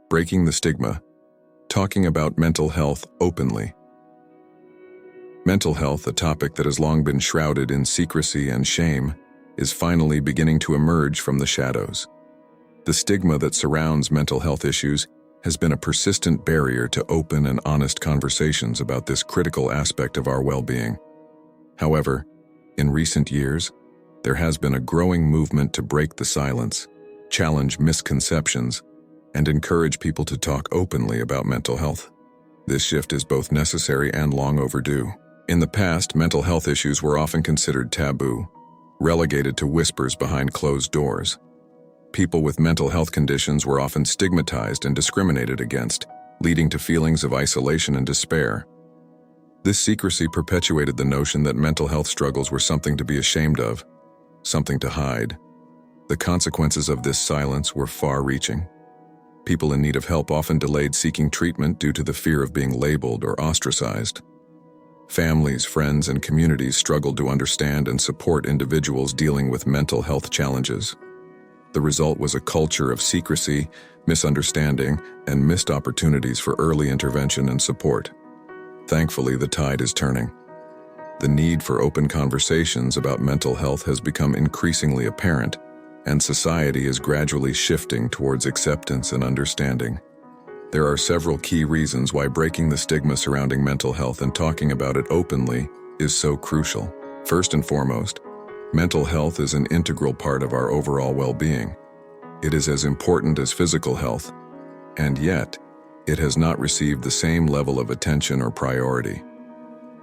Breaking the stigma. Talking about mental health openly. Mental health, a topic that has long been shrouded in secrecy and shame, is finally beginning to emerge from the shadows. The stigma that surrounds mental health issues has been a persistent barrier to open and honest conversations about this critical aspect of our well-being. However, in recent years, there has been a growing movement to break the silence, challenge misconceptions, and encourage people to talk openly about mental health. This shift is both necessary and long overdue. In the past, mental health issues were often considered taboo, relegated to whispers behind closed doors. People with mental health conditions were often stigmatized and discriminated against, leading to feelings of isolation and despair. This secrecy perpetuated the notion that mental health struggles were something to be ashamed of, something to hide. The consequences of this silence were far-reaching. People in need of help often delayed seeking treatment due to the fear of being labeled or ostracized. Families, friends, and communities struggled to understand and support individuals dealing with mental health challenges. The result was a culture of secrecy, misunderstanding, and missed opportunities for early intervention and support. Thankfully, the tide is turning. The need for open conversations about mental health has become increasingly apparent, and society is gradually shifting towards acceptance and understanding. There are several key reasons why breaking the stigma surrounding mental health and talking about it openly is so crucial. First and foremost, mental health is an integral part of our overall well-being. It is as important as physical health, and yet, it has not received the same level of attention or priority.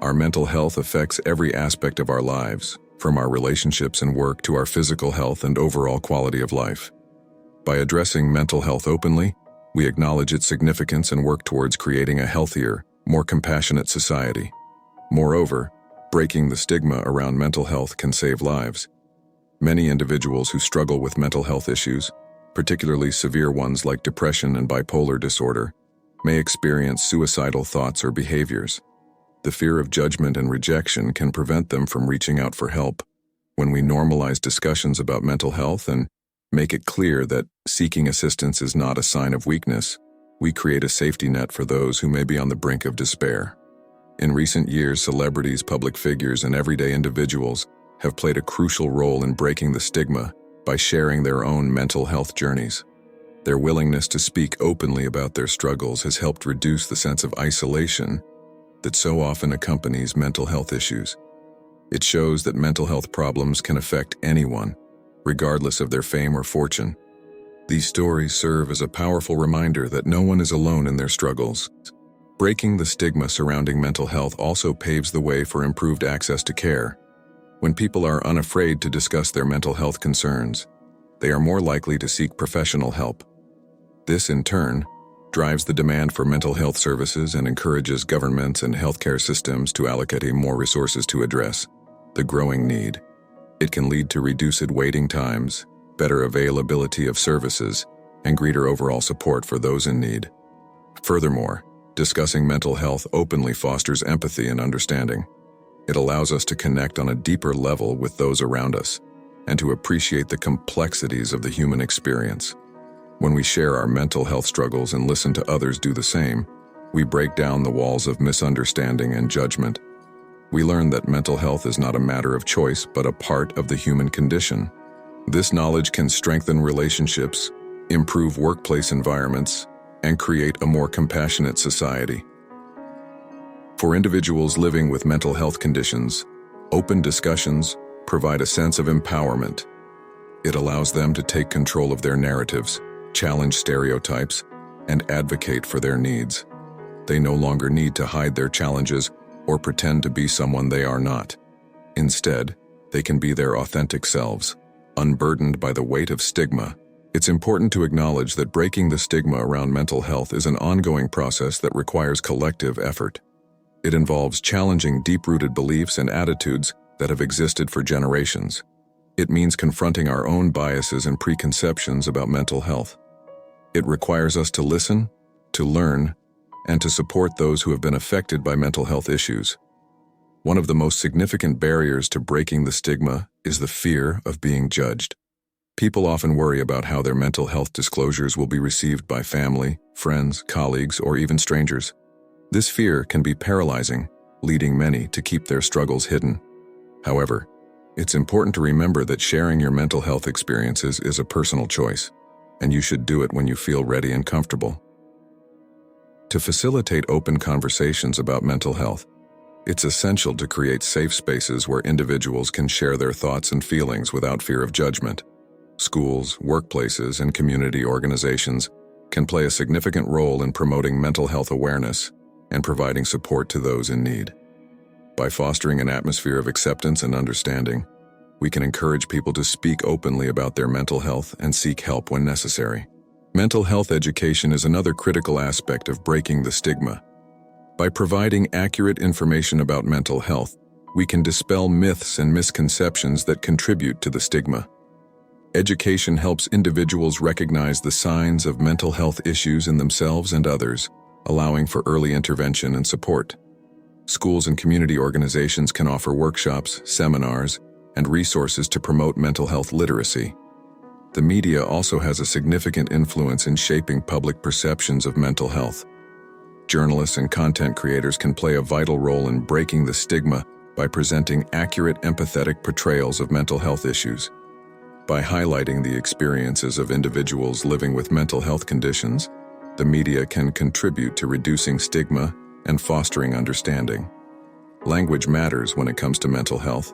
Our mental health affects every aspect of our lives, from our relationships and work to our physical health and overall quality of life. By addressing mental health openly, we acknowledge its significance and work towards creating a healthier, more compassionate society. Moreover, breaking the stigma around mental health can save lives. Many individuals who struggle with mental health issues, particularly severe ones like depression and bipolar disorder, may experience suicidal thoughts or behaviors. The fear of judgment and rejection can prevent them from reaching out for help. When we normalize discussions about mental health and make it clear that seeking assistance is not a sign of weakness, we create a safety net for those who may be on the brink of despair. In recent years, celebrities, public figures, and everyday individuals have played a crucial role in breaking the stigma by sharing their own mental health journeys. Their willingness to speak openly about their struggles has helped reduce the sense of isolation that so often accompanies mental health issues. It shows that mental health problems can affect anyone, regardless of their fame or fortune. These stories serve as a powerful reminder that no one is alone in their struggles. Breaking the stigma surrounding mental health also paves the way for improved access to care. When people are unafraid to discuss their mental health concerns, they are more likely to seek professional help. This, in turn, drives the demand for mental health services and encourages governments and healthcare systems to allocate more resources to address the growing need. It can lead to reduced waiting times, better availability of services, and greater overall support for those in need. Furthermore, discussing mental health openly fosters empathy and understanding. It allows us to connect on a deeper level with those around us and to appreciate the complexities of the human experience. When we share our mental health struggles and listen to others do the same, we break down the walls of misunderstanding and judgment. We learn that mental health is not a matter of choice, but a part of the human condition. This knowledge can strengthen relationships, improve workplace environments, and create a more compassionate society. For individuals living with mental health conditions, open discussions provide a sense of empowerment. It allows them to take control of their narratives, challenge stereotypes, and advocate for their needs. They no longer need to hide their challenges or pretend to be someone they are not. Instead, they can be their authentic selves, unburdened by the weight of stigma. It's important to acknowledge that breaking the stigma around mental health is an ongoing process that requires collective effort. It involves challenging deep-rooted beliefs and attitudes that have existed for generations. It means confronting our own biases and preconceptions about mental health. It requires us to listen, to learn, and to support those who have been affected by mental health issues. One of the most significant barriers to breaking the stigma is the fear of being judged. People often worry about how their mental health disclosures will be received by family, friends, colleagues, or even strangers. This fear can be paralyzing, leading many to keep their struggles hidden. However, it's important to remember that sharing your mental health experiences is a personal choice, and you should do it when you feel ready and comfortable. To facilitate open conversations about mental health, it's essential to create safe spaces where individuals can share their thoughts and feelings without fear of judgment. Schools, workplaces, and community organizations can play a significant role in promoting mental health awareness and providing support to those in need. By fostering an atmosphere of acceptance and understanding, we can encourage people to speak openly about their mental health and seek help when necessary. Mental health education is another critical aspect of breaking the stigma. By providing accurate information about mental health, we can dispel myths and misconceptions that contribute to the stigma. Education helps individuals recognize the signs of mental health issues in themselves and others, allowing for early intervention and support. Schools and community organizations can offer workshops, seminars, and resources to promote mental health literacy. The media also has a significant influence in shaping public perceptions of mental health. Journalists and content creators can play a vital role in breaking the stigma by presenting accurate, empathetic portrayals of mental health issues. By highlighting the experiences of individuals living with mental health conditions, the media can contribute to reducing stigma and fostering understanding. Language matters when it comes to mental health.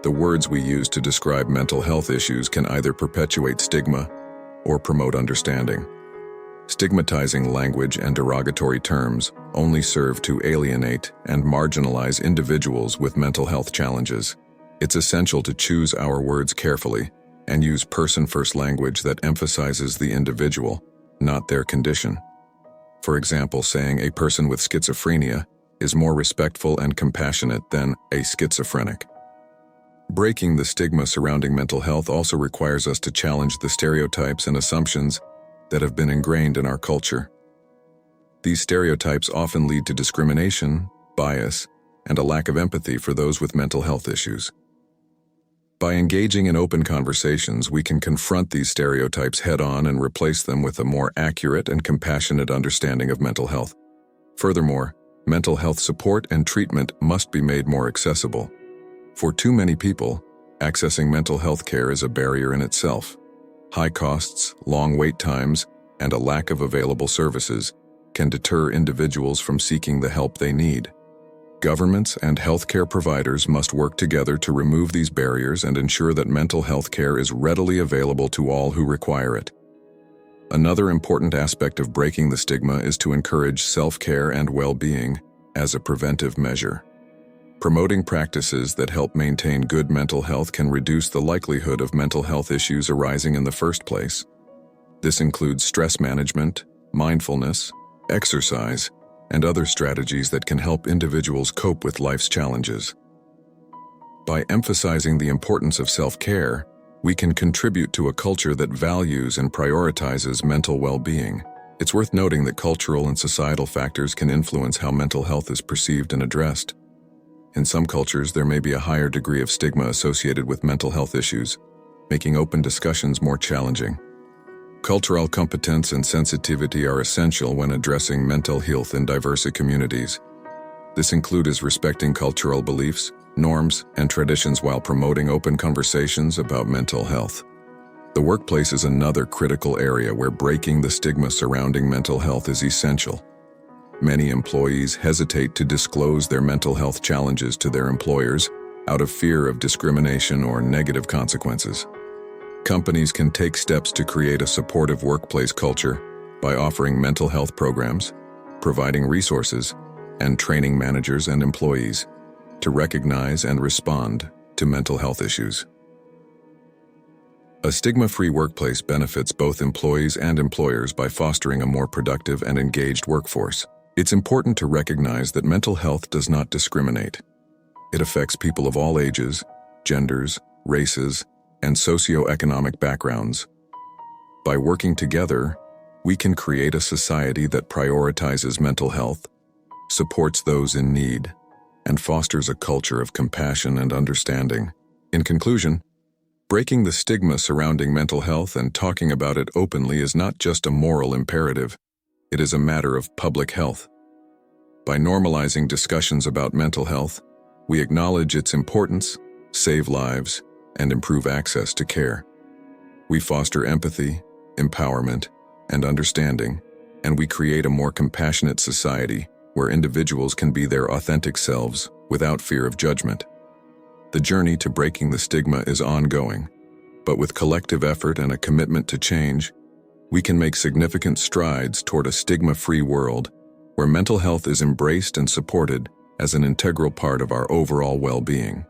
The words we use to describe mental health issues can either perpetuate stigma or promote understanding. Stigmatizing language and derogatory terms only serve to alienate and marginalize individuals with mental health challenges. It's essential to choose our words carefully and use person-first language that emphasizes the individual, not their condition. For example, saying a person with schizophrenia is more respectful and compassionate than a schizophrenic. Breaking the stigma surrounding mental health also requires us to challenge the stereotypes and assumptions that have been ingrained in our culture. These stereotypes often lead to discrimination, bias, and a lack of empathy for those with mental health issues. By engaging in open conversations, we can confront these stereotypes head-on and replace them with a more accurate and compassionate understanding of mental health. Furthermore, mental health support and treatment must be made more accessible. For too many people, accessing mental health care is a barrier in itself. High costs, long wait times, and a lack of available services can deter individuals from seeking the help they need. Governments and healthcare providers must work together to remove these barriers and ensure that mental health care is readily available to all who require it. Another important aspect of breaking the stigma is to encourage self-care and well-being as a preventive measure. Promoting practices that help maintain good mental health can reduce the likelihood of mental health issues arising in the first place. This includes stress management, mindfulness, exercise, and other strategies that can help individuals cope with life's challenges. By emphasizing the importance of self-care, we can contribute to a culture that values and prioritizes mental well-being. It's worth noting that cultural and societal factors can influence how mental health is perceived and addressed. In some cultures, there may be a higher degree of stigma associated with mental health issues, making open discussions more challenging. Cultural competence and sensitivity are essential when addressing mental health in diverse communities. This includes respecting cultural beliefs, norms, and traditions while promoting open conversations about mental health. The workplace is another critical area where breaking the stigma surrounding mental health is essential. Many employees hesitate to disclose their mental health challenges to their employers out of fear of discrimination or negative consequences. Companies can take steps to create a supportive workplace culture by offering mental health programs, providing resources, and training managers and employees to recognize and respond to mental health issues. A stigma-free workplace benefits both employees and employers by fostering a more productive and engaged workforce. It's important to recognize that mental health does not discriminate. It affects people of all ages, genders, races, and socioeconomic backgrounds. By working together, we can create a society that prioritizes mental health, supports those in need, and fosters a culture of compassion and understanding. In conclusion, breaking the stigma surrounding mental health and talking about it openly is not just a moral imperative. It is a matter of public health. By normalizing discussions about mental health, we acknowledge its importance, save lives, and improve access to care. We foster empathy, empowerment, and understanding, and we create a more compassionate society where individuals can be their authentic selves without fear of judgment. The journey to breaking the stigma is ongoing, but with collective effort and a commitment to change, we can make significant strides toward a stigma-free world where mental health is embraced and supported as an integral part of our overall well-being.